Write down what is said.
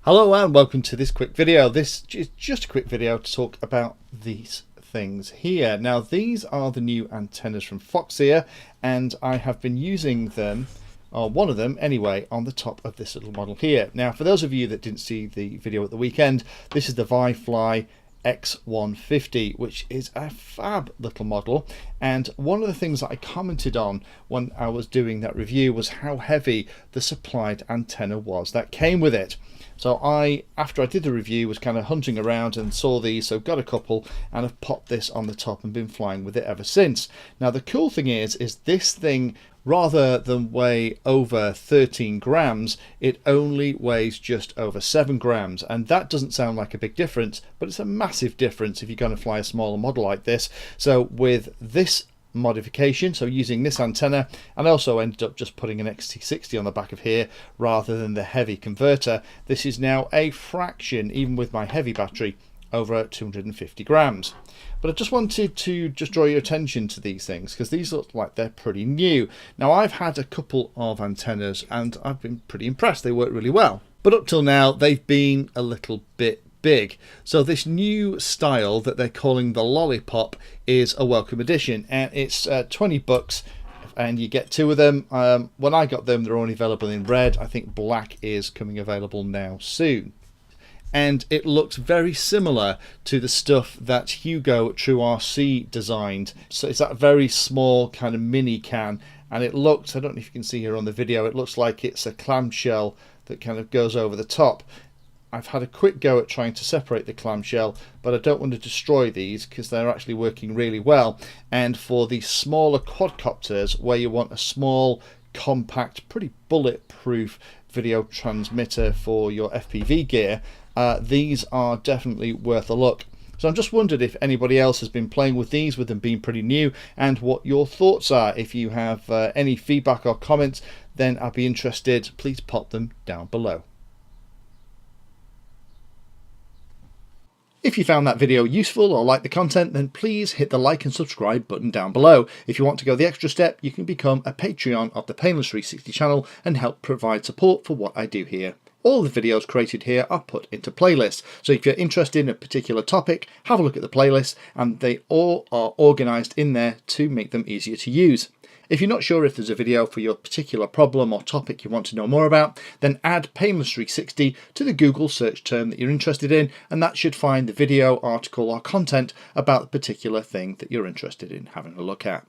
Hello and welcome to this quick video. This is just a quick video to talk about these things here. Now these are the new antennas from Foxeer and I have been using them, or one of them anyway, on the top of this little model here. Now for those of you that didn't see the video at the weekend, this is the Fly X150, which is a fab little model, and one of the things that I commented on when I was doing that review was how heavy the supplied antenna was that came with it. So after I did the review, was kind of hunting around and saw these, so got a couple and have popped this on the top and been flying with it ever since. Now the cool thing is this thing, rather than weigh over 13 grams, it only weighs just over 7 grams. And that doesn't sound like a big difference, but it's a massive difference if you're going to fly a smaller model like this. So with this modification, so using this antenna, and also ended up just putting an XT60 on the back of here rather than the heavy converter, this is now a fraction, even with my heavy battery, over 250 grams. But I just wanted to draw your attention to these things because these look like they're pretty new. Now I've had a couple of antennas and I've been pretty impressed. They work really well, but up till now they've been a little bit big. So this new style that they're calling the Lollipop is a welcome addition, and it's 20 bucks and you get two of them. When I got them, they're only available in red. I think black is coming available now soon. And it looks very similar to the stuff that Hugo at True RC designed. So it's that very small kind of mini can, and it looks, I don't know if you can see here on the video, it looks like it's a clamshell that kind of goes over the top. I've had a quick go at trying to separate the clamshell, but I don't want to destroy these because they're actually working really well. And for the smaller quadcopters where you want a small, compact, pretty bulletproof video transmitter for your FPV gear, these are definitely worth a look. So I'm just wondered if anybody else has been playing with these, with them being pretty new, and what your thoughts are. If you have any feedback or comments, then I'd be interested. Please pop them down below. If you found that video useful or like the content, then please hit the like and subscribe button down below. If you want to go the extra step, you can become a Patreon of the Painless 360 channel and help provide support for what I do here. All the videos created here are put into playlists, so if you're interested in a particular topic, have a look at the playlist, and they all are organised in there to make them easier to use. If you're not sure if there's a video for your particular problem or topic you want to know more about, then add Painless 360 to the Google search term that you're interested in, and that should find the video, article or content about the particular thing that you're interested in having a look at.